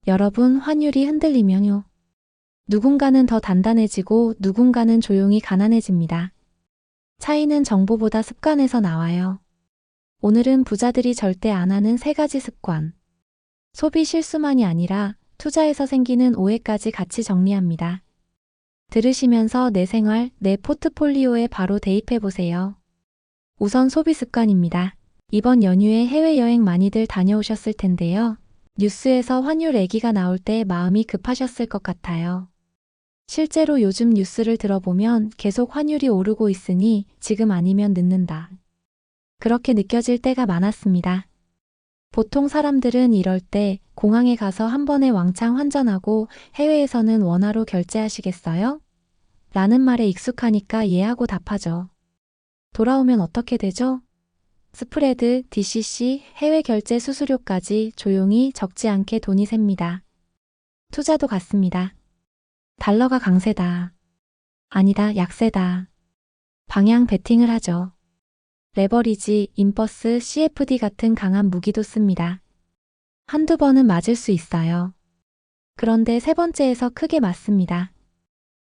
여러분, 환율이 흔들리면요. 누군가는 더 단단해지고 누군가는 조용히 가난해집니다. 차이는 정보보다 습관에서 나와요. 오늘은 부자들이 절대 안 하는 3가지 습관. 소비 실수만이 아니라 투자에서 생기는 오해까지 같이 정리합니다. 들으시면서 내 생활, 내 포트폴리오에 바로 대입해보세요. 우선 소비 습관입니다. 이번 연휴에 해외여행 많이들 다녀오셨을 텐데요. 뉴스에서 환율 얘기가 나올 때 마음이 급하셨을 것 같아요. 실제로 요즘 뉴스를 들어보면 계속 환율이 오르고 있으니 지금 아니면 늦는다. 그렇게 느껴질 때가 많았습니다. 보통 사람들은 이럴 때 공항에 가서 한 번에 왕창 환전하고 해외에서는 원화로 결제하시겠어요? 라는 말에 익숙하니까 이해하고 답하죠. 돌아오면 어떻게 되죠? 스프레드, DCC, 해외 결제 수수료까지 조용히 적지 않게 돈이 셉니다. 투자도 같습니다. 달러가 강세다. 아니다, 약세다. 방향 베팅을 하죠. 레버리지, 인버스, CFD 같은 강한 무기도 씁니다. 한두 번은 맞을 수 있어요. 그런데 3번째에서 크게 맞습니다.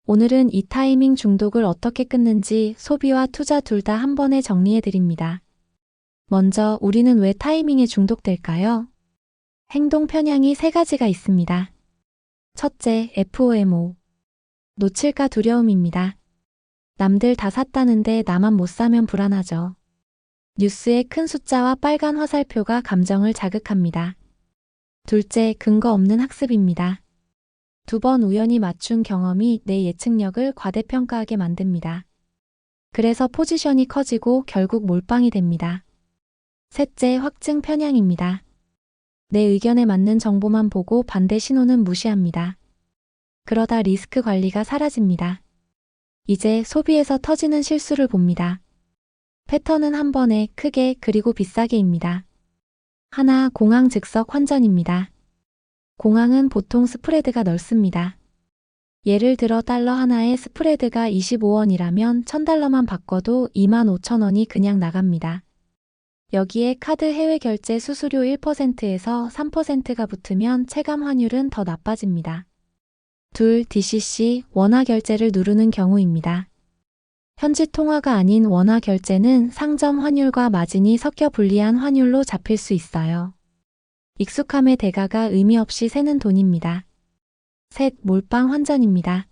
오늘은 이 타이밍 중독을 어떻게 끊는지 소비와 투자 둘 다 한 번에 정리해 드립니다. 먼저 우리는 왜 타이밍에 중독될까요? 행동 편향이 3가지가 있습니다. 첫째, FOMO. 놓칠까 두려움입니다. 남들 다 샀다는데 나만 못 사면 불안하죠. 뉴스의 큰 숫자와 빨간 화살표가 감정을 자극합니다. 둘째, 근거 없는 학습입니다. 2번 우연히 맞춘 경험이 내 예측력을 과대평가하게 만듭니다. 그래서 포지션이 커지고 결국 몰빵이 됩니다. 셋째, 확증 편향입니다. 내 의견에 맞는 정보만 보고 반대 신호는 무시합니다. 그러다 리스크 관리가 사라집니다. 이제 소비에서 터지는 실수를 봅니다. 패턴은 한 번에 크게 그리고 비싸게입니다. 하나, 공항 즉석 환전입니다. 공항은 보통 스프레드가 넓습니다. 예를 들어 달러 하나에 스프레드가 25원이라면 1000달러만 바꿔도 25,000원이 그냥 나갑니다. 여기에 카드 해외 결제 수수료 1%에서 3%가 붙으면 체감 환율은 더 나빠집니다. 둘, DCC, 원화 결제를 누르는 경우입니다. 현지 통화가 아닌 원화 결제는 상점 환율과 마진이 섞여 불리한 환율로 잡힐 수 있어요. 익숙함의 대가가 의미 없이 새는 돈입니다. 셋, 몰빵 환전입니다.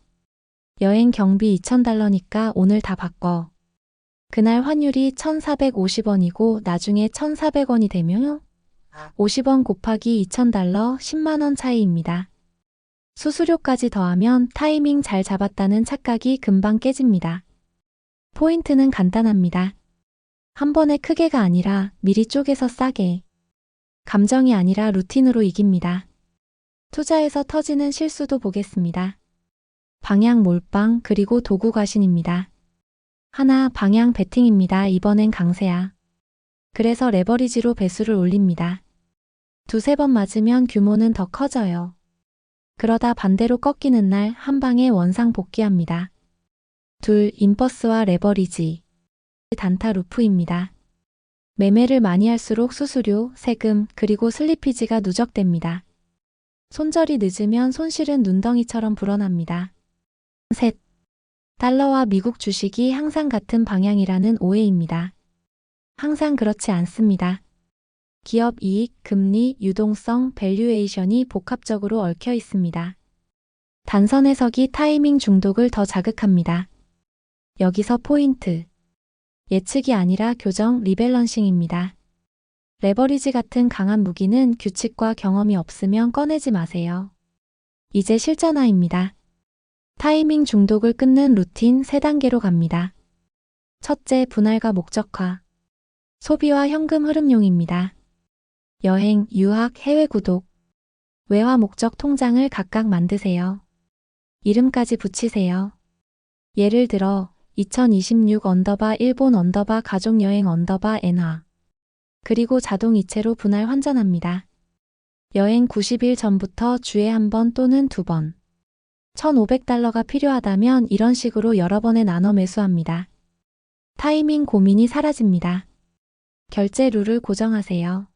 여행 경비 2,000달러니까 오늘 다 바꿔. 그날 환율이 1,450원이고 나중에 1,400원이 되면 50원 곱하기 2,000달러 10만원 차이입니다. 수수료까지 더하면 타이밍 잘 잡았다는 착각이 금방 깨집니다. 포인트는 간단합니다. 한 번에 크게가 아니라 미리 쪼개서 싸게. 감정이 아니라 루틴으로 이깁니다. 투자에서 터지는 실수도 보겠습니다. 방향 몰빵 그리고 도구 과신입니다. 하나, 방향 베팅입니다. 이번엔 강세야. 그래서 레버리지로 배수를 올립니다. 2-3번 맞으면 규모는 더 커져요. 그러다 반대로 꺾이는 날 한 방에 원상 복귀합니다. 둘, 인버스와 레버리지. 단타 루프입니다. 매매를 많이 할수록 수수료, 세금, 그리고 슬리피지가 누적됩니다. 손절이 늦으면 손실은 눈덩이처럼 불어납니다. 셋, 달러와 미국 주식이 항상 같은 방향이라는 오해입니다. 항상 그렇지 않습니다. 기업 이익, 금리, 유동성, 밸류에이션이 복합적으로 얽혀 있습니다. 단선 해석이 타이밍 중독을 더 자극합니다. 여기서 포인트. 예측이 아니라 교정, 리밸런싱입니다. 레버리지 같은 강한 무기는 규칙과 경험이 없으면 꺼내지 마세요. 이제 실전화입니다. 타이밍 중독을 끊는 루틴 3단계로 갑니다. 첫째, 분할과 목적화. 소비와 현금 흐름용입니다. 여행, 유학, 해외 구독. 외화 목적 통장을 각각 만드세요. 이름까지 붙이세요. 예를 들어 2026 일본 가족여행 엔화. 그리고 자동 이체로 분할 환전합니다. 여행 90일 전부터 주에 한 번 또는 2번. 1,500달러가 필요하다면 이런 식으로 여러 번에 나눠 매수합니다. 타이밍 고민이 사라집니다. 결제 룰을 고정하세요.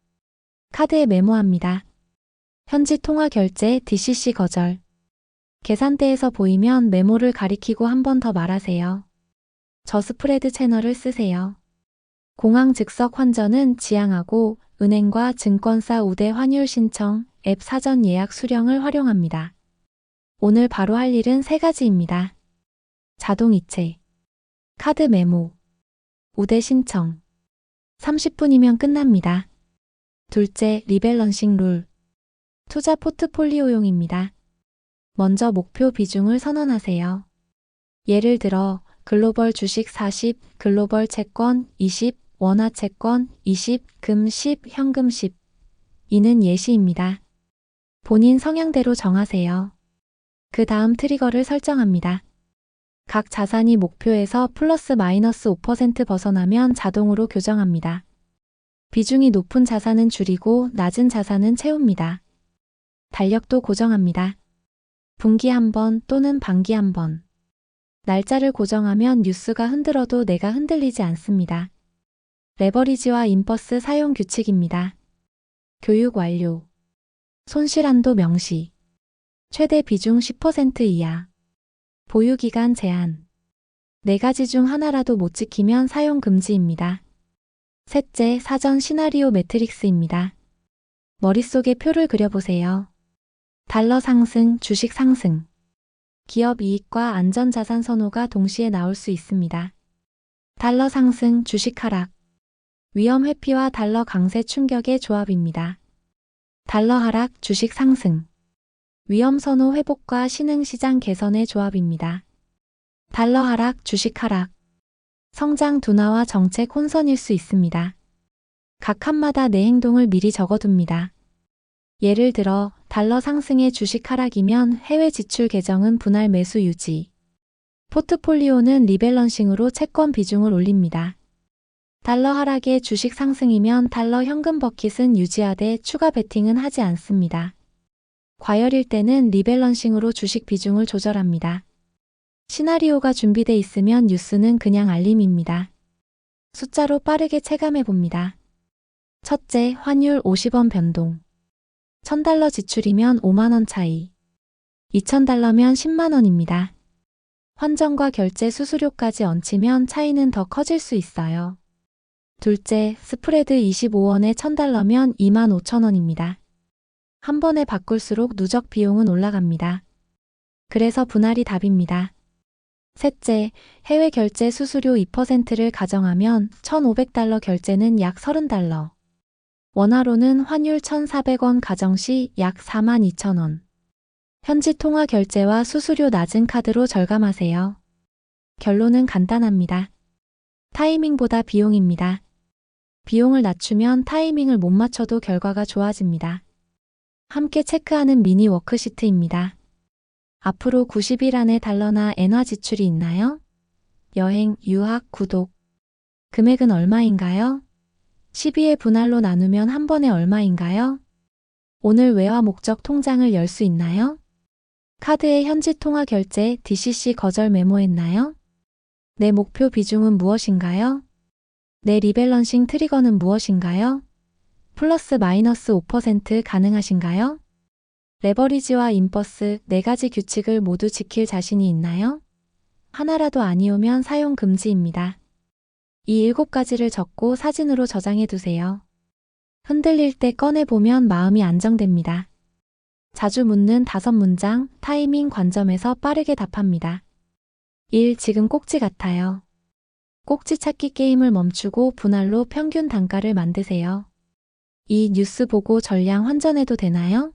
카드에 메모합니다. 현지 통화 결제 DCC 거절. 계산대에서 보이면 메모를 가리키고 한 번 더 말하세요. 저 스프레드 채널을 쓰세요. 공항 즉석 환전은 지향하고 은행과 증권사 우대 환율 신청, 앱 사전 예약 수령을 활용합니다. 오늘 바로 할 일은 3가지입니다. 자동 이체, 카드 메모, 우대 신청. 30분이면 끝납니다. 둘째, 리밸런싱 룰. 투자 포트폴리오용입니다. 먼저 목표 비중을 선언하세요. 예를 들어 글로벌 주식 40, 글로벌 채권 20, 원화 채권 20, 금 10, 현금 10. 이는 예시입니다. 본인 성향대로 정하세요. 그 다음 트리거를 설정합니다. 각 자산이 목표에서 플러스 마이너스 5% 벗어나면 자동으로 교정합니다. 비중이 높은 자산은 줄이고 낮은 자산은 채웁니다. 달력도 고정합니다. 분기 한 번 또는 반기 한 번. 날짜를 고정하면 뉴스가 흔들어도 내가 흔들리지 않습니다. 레버리지와 인버스 사용 규칙입니다. 교육 완료. 손실한도 명시. 최대 비중 10% 이하. 보유기간 제한. 4가지 중 하나라도 못 지키면 사용 금지입니다. 셋째, 사전 시나리오 매트릭스입니다. 머릿속에 표를 그려보세요. 달러 상승, 주식 상승. 기업 이익과 안전자산 선호가 동시에 나올 수 있습니다. 달러 상승, 주식 하락. 위험 회피와 달러 강세 충격의 조합입니다. 달러 하락, 주식 상승. 위험 선호 회복과 신흥시장 개선의 조합입니다. 달러 하락, 주식 하락. 성장 둔화와 정책 혼선일 수 있습니다. 각 칸마다 내 행동을 미리 적어둡니다. 예를 들어 달러 상승의 주식 하락이면 해외 지출 계정은 분할 매수 유지. 포트폴리오는 리밸런싱으로 채권 비중을 올립니다. 달러 하락의 주식 상승이면 달러 현금 버킷은 유지하되 추가 베팅은 하지 않습니다. 과열일 때는 리밸런싱으로 주식 비중을 조절합니다. 시나리오가 준비돼 있으면 뉴스는 그냥 알림입니다. 숫자로 빠르게 체감해 봅니다. 첫째, 환율 50원 변동. 1000달러 지출이면 5만원 차이. 2000달러면 10만원입니다. 환전과 결제 수수료까지 얹히면 차이는 더 커질 수 있어요. 둘째, 스프레드 25원에 1000달러면 25,000원입니다. 한 번에 바꿀수록 누적 비용은 올라갑니다. 그래서 분할이 답입니다. 셋째, 해외 결제 수수료 2%를 가정하면 1,500달러 결제는 약 30달러. 원화로는 환율 1,400원 가정 시 약 42,000원. 현지 통화 결제와 수수료 낮은 카드로 절감하세요. 결론은 간단합니다. 타이밍보다 비용입니다. 비용을 낮추면 타이밍을 못 맞춰도 결과가 좋아집니다. 함께 체크하는 미니 워크시트입니다. 앞으로 90일 안에 달러나 엔화 지출이 있나요? 여행, 유학, 구독. 금액은 얼마인가요? 12의 분할로 나누면 한 번에 얼마인가요? 오늘 외화 목적 통장을 열 수 있나요? 카드의 현지 통화 결제 DCC 거절 메모했나요? 내 목표 비중은 무엇인가요? 내 리밸런싱 트리거는 무엇인가요? 플러스 마이너스 5% 가능하신가요? 레버리지와 인버스 4가지 규칙을 모두 지킬 자신이 있나요? 하나라도 아니오면 사용 금지입니다. 이 7가지를 적고 사진으로 저장해 두세요. 흔들릴 때 꺼내보면 마음이 안정됩니다. 자주 묻는 5문장, 타이밍 관점에서 빠르게 답합니다. 1. 지금 꼭지 같아요. 꼭지 찾기 게임을 멈추고 분할로 평균 단가를 만드세요. 2. 뉴스 보고 전량 환전해도 되나요?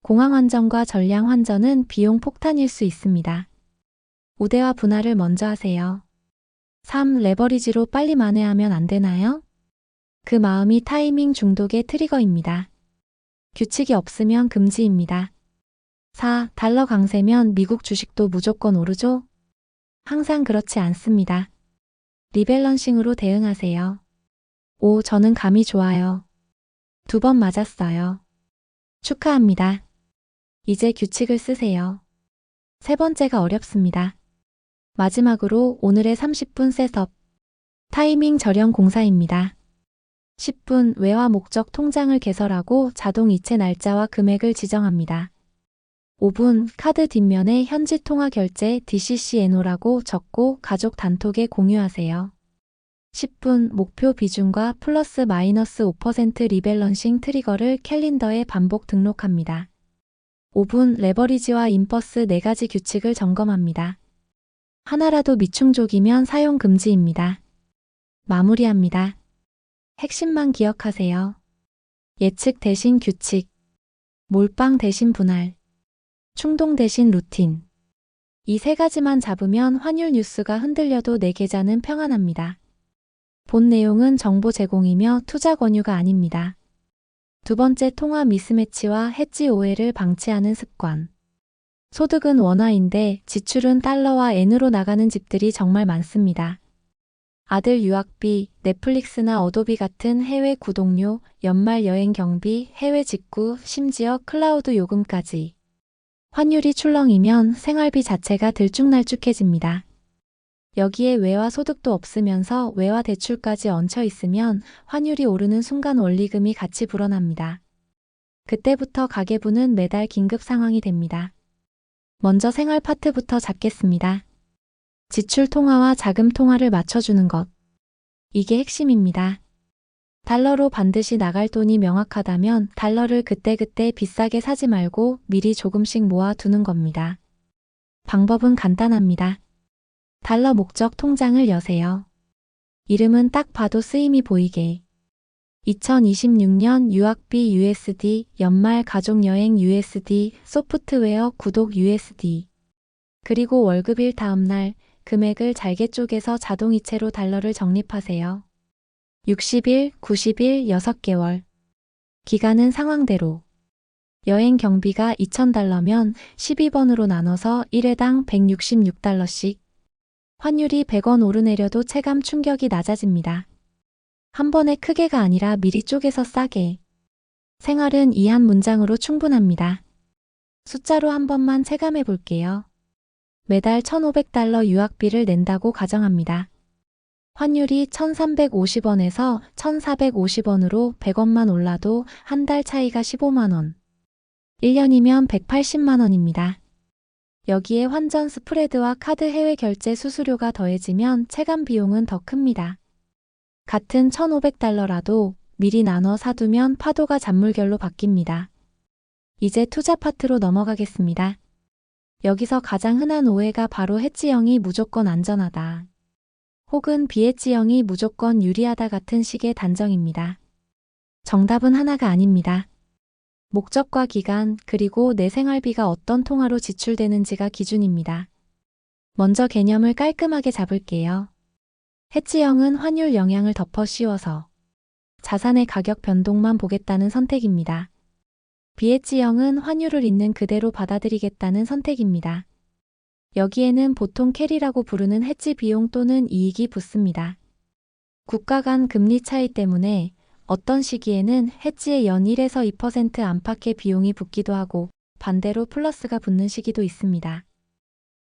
공항 환전과 전량 환전은 비용 폭탄일 수 있습니다. 우대와 분할을 먼저 하세요. 3. 레버리지로 빨리 만회하면 안 되나요? 그 마음이 타이밍 중독의 트리거입니다. 규칙이 없으면 금지입니다. 4. 달러 강세면 미국 주식도 무조건 오르죠? 항상 그렇지 않습니다. 리밸런싱으로 대응하세요. 5. 저는 감이 좋아요. 2번 맞았어요. 축하합니다. 이제 규칙을 쓰세요. 3번째가 어렵습니다. 마지막으로 오늘의 30분 셋업. 타이밍 절연 공사입니다. 10분 외화 목적 통장을 개설하고 자동 이체 날짜와 금액을 지정합니다. 5분 카드 뒷면에 현지 통화 결제 DCCNO라고 적고 가족 단톡에 공유하세요. 10분 목표 비중과 플러스 마이너스 5% 리밸런싱 트리거를 캘린더에 반복 등록합니다. 5분 레버리지와 인버스 4가지 규칙을 점검합니다. 하나라도 미충족이면 사용 금지입니다. 마무리합니다. 핵심만 기억하세요. 예측 대신 규칙, 몰빵 대신 분할, 충동 대신 루틴. 이 3가지만 잡으면 환율 뉴스가 흔들려도 내 계좌는 평안합니다. 본 내용은 정보 제공이며 투자 권유가 아닙니다. 두 번째, 통화 미스매치와 해지 오해를 방치하는 습관. 소득은 원화인데 지출은 달러와 엔으로 나가는 집들이 정말 많습니다. 아들 유학비, 넷플릭스나 어도비 같은 해외 구독료, 연말 여행 경비, 해외 직구, 심지어 클라우드 요금까지. 환율이 출렁이면 생활비 자체가 들쭉날쭉해집니다. 여기에 외화 소득도 없으면서 외화 대출까지 얹혀 있으면 환율이 오르는 순간 원리금이 같이 불어납니다. 그때부터 가계부는 매달 긴급 상황이 됩니다. 먼저 생활 파트부터 잡겠습니다. 지출 통화와 자금 통화를 맞춰주는 것. 이게 핵심입니다. 달러로 반드시 나갈 돈이 명확하다면 달러를 그때그때 비싸게 사지 말고 미리 조금씩 모아두는 겁니다. 방법은 간단합니다. 달러 목적 통장을 여세요. 이름은 딱 봐도 쓰임이 보이게. 2026년 유학비 USD, 연말 가족여행 USD, 소프트웨어 구독 USD. 그리고 월급일 다음날 금액을 잘게 쪼개서 자동이체로 달러를 적립하세요. 60일, 90일, 6개월. 기간은 상황대로. 여행 경비가 2,000달러면 12번으로 나눠서 1회당 166달러씩. 환율이 100원 오르내려도 체감 충격이 낮아집니다. 한 번에 크게가 아니라 미리 쪼개서 싸게. 생활은 이 한 문장으로 충분합니다. 숫자로 한 번만 체감해 볼게요. 매달 1,500달러 유학비를 낸다고 가정합니다. 환율이 1,350원에서 1,450원으로 100원만 올라도 한 달 차이가 15만원. 1년이면 180만원입니다. 여기에 환전 스프레드와 카드 해외 결제 수수료가 더해지면 체감 비용은 더 큽니다. 같은 1,500달러라도 미리 나눠 사두면 파도가 잔물결로 바뀝니다. 이제 투자 파트로 넘어가겠습니다. 여기서 가장 흔한 오해가 바로 해지형이 무조건 안전하다. 혹은 비해지형이 무조건 유리하다 같은 식의 단정입니다. 정답은 하나가 아닙니다. 목적과 기간, 그리고 내 생활비가 어떤 통화로 지출되는지가 기준입니다. 먼저 개념을 깔끔하게 잡을게요. 해지형은 환율 영향을 덮어 씌워서 자산의 가격 변동만 보겠다는 선택입니다. 비해지형은 환율을 있는 그대로 받아들이겠다는 선택입니다. 여기에는 보통 캐리라고 부르는 해지 비용 또는 이익이 붙습니다. 국가 간 금리 차이 때문에 어떤 시기에는 해지의 연 1에서 2% 안팎의 비용이 붙기도 하고 반대로 플러스가 붙는 시기도 있습니다.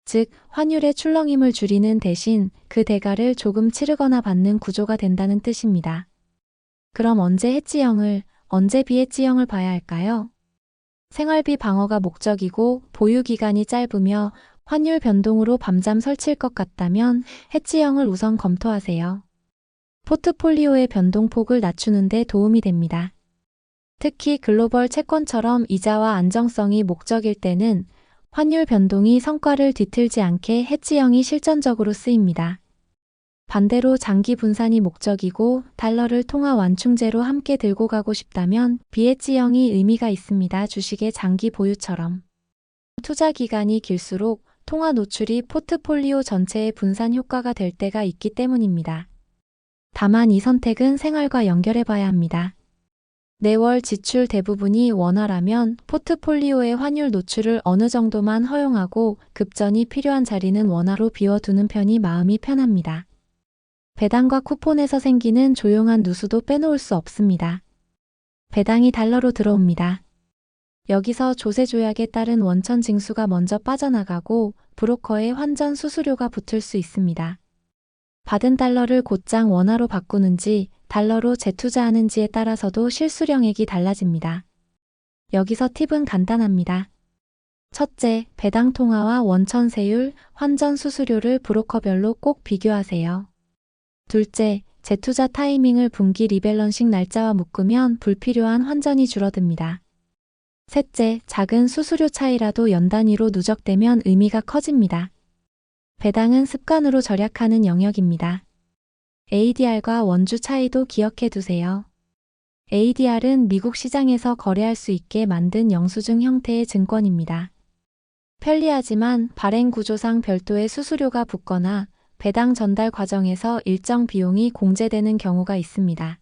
즉, 환율의 출렁임을 줄이는 대신 그 대가를 조금 치르거나 받는 구조가 된다는 뜻입니다. 그럼 언제 해지형을, 언제 비해지형을 봐야 할까요? 생활비 방어가 목적이고 보유 기간이 짧으며 환율 변동으로 밤잠 설칠 것 같다면 해지형을 우선 검토하세요. 포트폴리오의 변동폭을 낮추는 데 도움이 됩니다. 특히 글로벌 채권처럼 이자와 안정성이 목적일 때는 환율 변동이 성과를 뒤틀지 않게 해지형이 실전적으로 쓰입니다. 반대로 장기 분산이 목적이고 달러를 통화 완충제로 함께 들고 가고 싶다면 비해지형이 의미가 있습니다. 주식의 장기 보유처럼. 투자 기간이 길수록 통화 노출이 포트폴리오 전체의 분산 효과가 될 때가 있기 때문입니다. 다만 이 선택은 생활과 연결해 봐야 합니다. 매월 지출 대부분이 원화라면 포트폴리오의 환율 노출을 어느 정도만 허용하고 급전이 필요한 자리는 원화로 비워두는 편이 마음이 편합니다. 배당과 쿠폰에서 생기는 조용한 누수도 빼놓을 수 없습니다. 배당이 달러로 들어옵니다. 여기서 조세 조약에 따른 원천 징수가 먼저 빠져나가고 브로커의 환전 수수료가 붙을 수 있습니다. 받은 달러를 곧장 원화로 바꾸는지 달러로 재투자하는지에 따라서도 실수령액이 달라집니다. 여기서 팁은 간단합니다. 첫째, 배당 통화와 원천세율, 환전 수수료를 브로커별로 꼭 비교하세요. 둘째, 재투자 타이밍을 분기 리밸런싱 날짜와 묶으면 불필요한 환전이 줄어듭니다. 셋째, 작은 수수료 차이라도 연 단위로 누적되면 의미가 커집니다. 배당은 습관으로 절약하는 영역입니다. ADR과 원주 차이도 기억해 두세요. ADR은 미국 시장에서 거래할 수 있게 만든 영수증 형태의 증권입니다. 편리하지만 발행 구조상 별도의 수수료가 붙거나 배당 전달 과정에서 일정 비용이 공제되는 경우가 있습니다.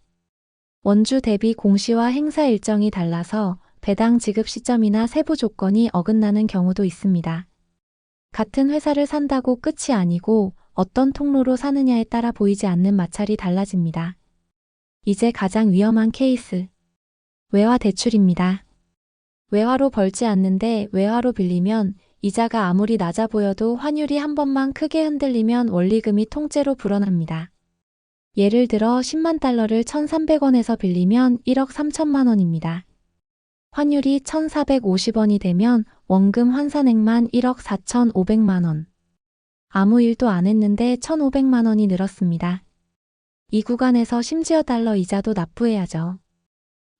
원주 대비 공시와 행사 일정이 달라서 배당 지급 시점이나 세부 조건이 어긋나는 경우도 있습니다. 같은 회사를 산다고 끝이 아니고 어떤 통로로 사느냐에 따라 보이지 않는 마찰이 달라집니다. 이제 가장 위험한 케이스. 외화 대출입니다. 외화로 벌지 않는데 외화로 빌리면 이자가 아무리 낮아 보여도 환율이 한 번만 크게 흔들리면 원리금이 통째로 불어납니다. 예를 들어 10만 달러를 1,300원에서 빌리면 1억 3천만 원입니다. 환율이 1,450원이 되면 원금 환산액만 1억 4,500만 원. 아무 일도 안 했는데 1,500만 원이 늘었습니다. 이 구간에서 심지어 달러 이자도 납부해야죠.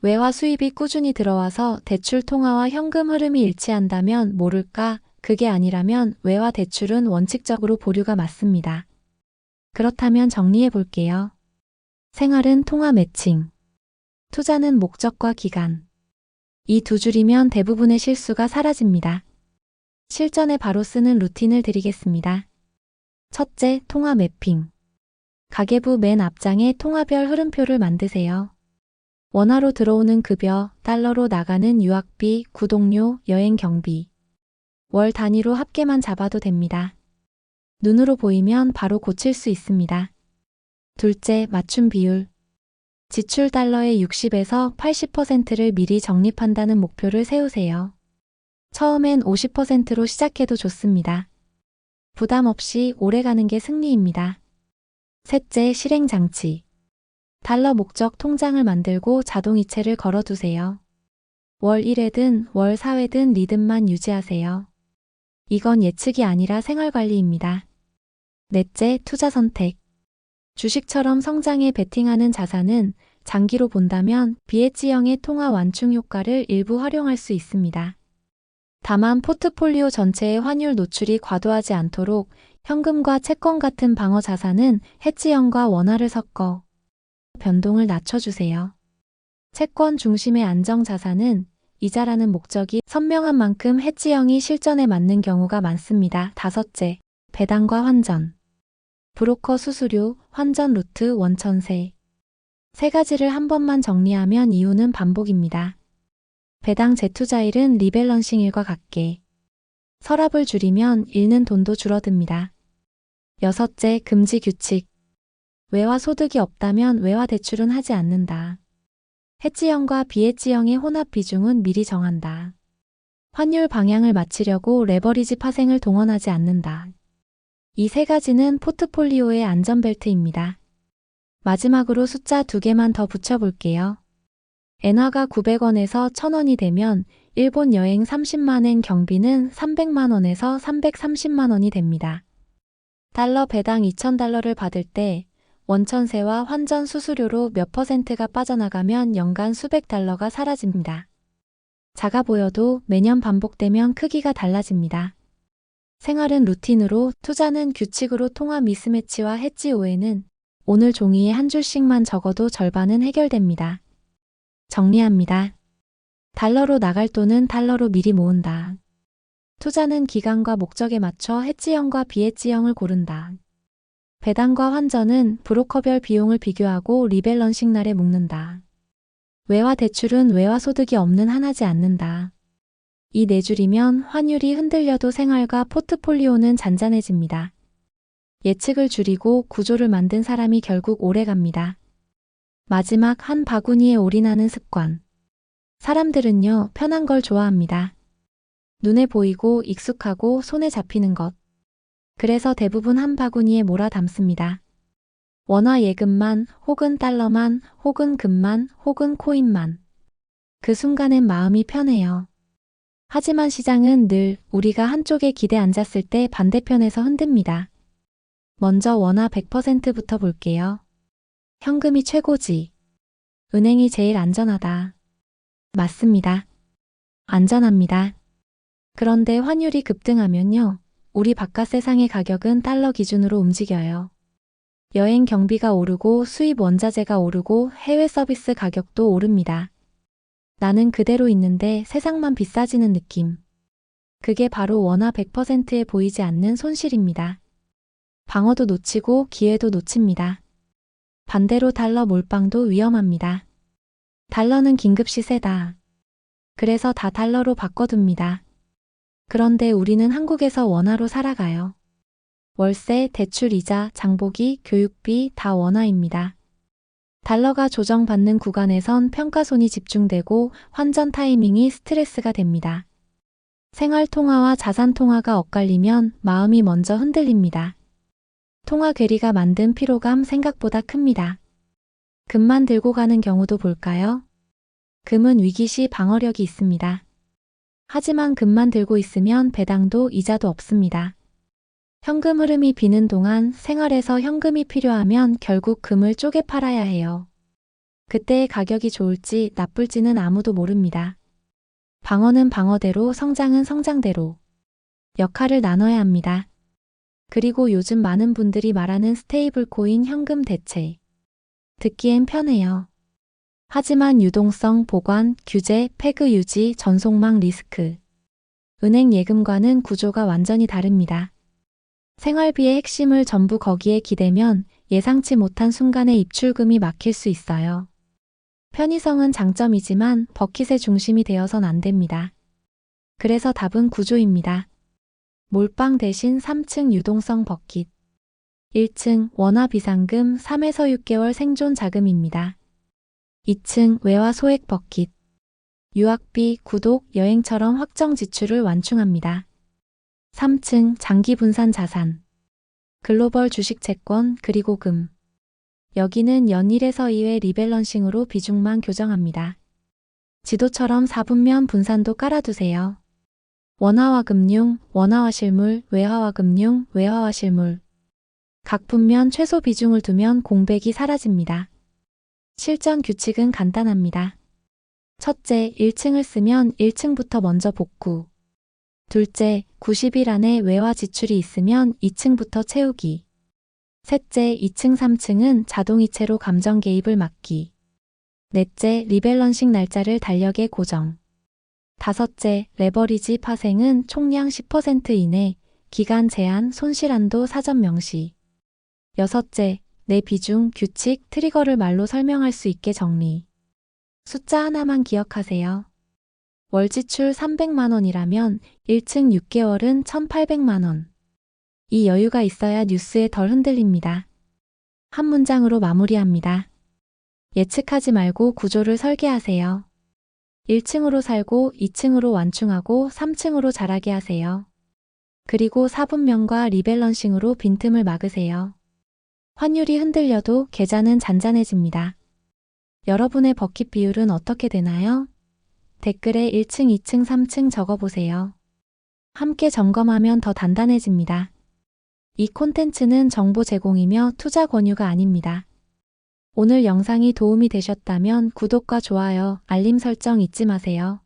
외화 수입이 꾸준히 들어와서 대출 통화와 현금 흐름이 일치한다면 모를까? 그게 아니라면 외화 대출은 원칙적으로 보류가 맞습니다. 그렇다면 정리해 볼게요. 생활은 통화 매칭. 투자는 목적과 기간. 이 두 줄이면 대부분의 실수가 사라집니다. 실전에 바로 쓰는 루틴을 드리겠습니다. 첫째, 통화 매핑. 가계부 맨 앞장에 통화별 흐름표를 만드세요. 원화로 들어오는 급여, 달러로 나가는 유학비, 구독료, 여행 경비. 월 단위로 합계만 잡아도 됩니다. 눈으로 보이면 바로 고칠 수 있습니다. 둘째, 맞춤 비율. 지출 달러의 60에서 80%를 미리 적립한다는 목표를 세우세요. 처음엔 50%로 시작해도 좋습니다. 부담 없이 오래 가는 게 승리입니다. 셋째, 실행 장치. 달러 목적 통장을 만들고 자동이체를 걸어두세요. 월 1회든 월 4회든 리듬만 유지하세요. 이건 예측이 아니라 생활관리입니다. 넷째, 투자 선택. 주식처럼 성장에 베팅하는 자산은 장기로 본다면 BH형의 통화 완충 효과를 일부 활용할 수 있습니다. 다만 포트폴리오 전체의 환율 노출이 과도하지 않도록 현금과 채권 같은 방어 자산은 해지형과 원화를 섞어 변동을 낮춰주세요. 채권 중심의 안정 자산은 이자라는 목적이 선명한 만큼 해지형이 실전에 맞는 경우가 많습니다. 다섯째, 배당과 환전. 브로커 수수료, 환전 루트, 원천세. 세 가지를 한 번만 정리하면 이유는 반복입니다. 배당 재투자일은 리밸런싱일과 같게. 서랍을 줄이면 잃는 돈도 줄어듭니다. 여섯째, 금지 규칙. 외화 소득이 없다면 외화 대출은 하지 않는다. 해지형과 비해지형의 혼합 비중은 미리 정한다. 환율 방향을 맞추려고 레버리지 파생을 동원하지 않는다. 이 세 가지는 포트폴리오의 안전벨트입니다. 마지막으로 숫자 2개만 더 붙여볼게요. 엔화가 900원에서 1000원이 되면 일본 여행 30만엔 경비는 300만원에서 330만원이 됩니다. 달러 배당 2000달러를 받을 때 원천세와 환전 수수료로 몇 %가 빠져나가면 연간 수백 달러가 사라집니다. 작아 보여도 매년 반복되면 크기가 달라집니다. 생활은 루틴으로, 투자는 규칙으로 통화 미스매치와 해지 오해는 오늘 종이에 한 줄씩만 적어도 절반은 해결됩니다. 정리합니다. 달러로 나갈 돈은 달러로 미리 모은다. 투자는 기간과 목적에 맞춰 해지형과 비해지형을 고른다. 배당과 환전은 브로커별 비용을 비교하고 리밸런싱 날에 묶는다. 외화 대출은 외화 소득이 없는 한하지 않는다. 이 네 줄이면 환율이 흔들려도 생활과 포트폴리오는 잔잔해집니다. 예측을 줄이고 구조를 만든 사람이 결국 오래갑니다. 마지막 한 바구니에 올인하는 습관. 사람들은요, 편한 걸 좋아합니다. 눈에 보이고 익숙하고 손에 잡히는 것. 그래서 대부분 한 바구니에 몰아 담습니다. 원화 예금만, 혹은 달러만, 혹은 금만, 혹은 코인만. 그 순간엔 마음이 편해요. 하지만 시장은 늘 우리가 한쪽에 기대 앉았을 때 반대편에서 흔듭니다. 먼저 원화 100%부터 볼게요. 현금이 최고지. 은행이 제일 안전하다. 맞습니다. 안전합니다. 그런데 환율이 급등하면요. 우리 바깥 세상의 가격은 달러 기준으로 움직여요. 여행 경비가 오르고 수입 원자재가 오르고 해외 서비스 가격도 오릅니다. 나는 그대로 있는데 세상만 비싸지는 느낌. 그게 바로 원화 100%에 보이지 않는 손실입니다. 방어도 놓치고 기회도 놓칩니다. 반대로 달러 몰빵도 위험합니다. 달러는 긴급 시세다. 그래서 다 달러로 바꿔둡니다. 그런데 우리는 한국에서 원화로 살아가요. 월세, 대출 이자, 장보기, 교육비 다 원화입니다. 달러가 조정받는 구간에선 평가손이 집중되고 환전 타이밍이 스트레스가 됩니다. 생활 통화와 자산 통화가 엇갈리면 마음이 먼저 흔들립니다. 통화 괴리가 만든 피로감 생각보다 큽니다. 금만 들고 가는 경우도 볼까요? 금은 위기 시 방어력이 있습니다. 하지만 금만 들고 있으면 배당도 이자도 없습니다. 현금 흐름이 비는 동안 생활에서 현금이 필요하면 결국 금을 쪼개 팔아야 해요. 그때의 가격이 좋을지 나쁠지는 아무도 모릅니다. 방어는 방어대로, 성장은 성장대로 역할을 나눠야 합니다. 그리고 요즘 많은 분들이 말하는 스테이블 코인 현금 대체. 듣기엔 편해요. 하지만 유동성, 보관, 규제, 패그 유지, 전송망 리스크. 은행 예금과는 구조가 완전히 다릅니다. 생활비의 핵심을 전부 거기에 기대면 예상치 못한 순간에 입출금이 막힐 수 있어요. 편의성은 장점이지만 버킷의 중심이 되어선 안 됩니다. 그래서 답은 구조입니다. 몰빵 대신 3층 유동성 버킷. 1층 원화 비상금 3에서 6개월 생존 자금입니다. 2층 외화 소액 버킷. 유학비, 구독, 여행처럼 확정 지출을 완충합니다. 3층 장기 분산 자산. 글로벌 주식 채권 그리고 금. 여기는 연 1에서 2회 리밸런싱으로 비중만 교정합니다. 지도처럼 4분면 분산도 깔아두세요. 원화와 금융, 원화와 실물, 외화와 금융, 외화와 실물. 각 분면 최소 비중을 두면 공백이 사라집니다. 실전 규칙은 간단합니다. 첫째, 1층을 쓰면 1층부터 먼저 복구. 둘째, 90일 안에 외화 지출이 있으면 2층부터 채우기. 셋째, 2층, 3층은 자동이체로 감정 개입을 막기. 넷째, 리밸런싱 날짜를 달력에 고정. 다섯째, 레버리지 파생은 총량 10% 이내, 기간 제한, 손실 한도 사전 명시. 여섯째, 내 비중, 규칙, 트리거를 말로 설명할 수 있게 정리. 숫자 하나만 기억하세요. 월 지출 300만 원이라면 1층 6개월은 1,800만 원. 이 여유가 있어야 뉴스에 덜 흔들립니다. 한 문장으로 마무리합니다. 예측하지 말고 구조를 설계하세요. 1층으로 살고 2층으로 완충하고 3층으로 자라게 하세요. 그리고 4분면과 리밸런싱으로 빈틈을 막으세요. 환율이 흔들려도 계좌는 잔잔해집니다. 여러분의 버킷 비율은 어떻게 되나요? 댓글에 1층, 2층, 3층 적어보세요. 함께 점검하면 더 단단해집니다. 이 콘텐츠는 정보 제공이며 투자 권유가 아닙니다. 오늘 영상이 도움이 되셨다면 구독과 좋아요, 알림 설정 잊지 마세요.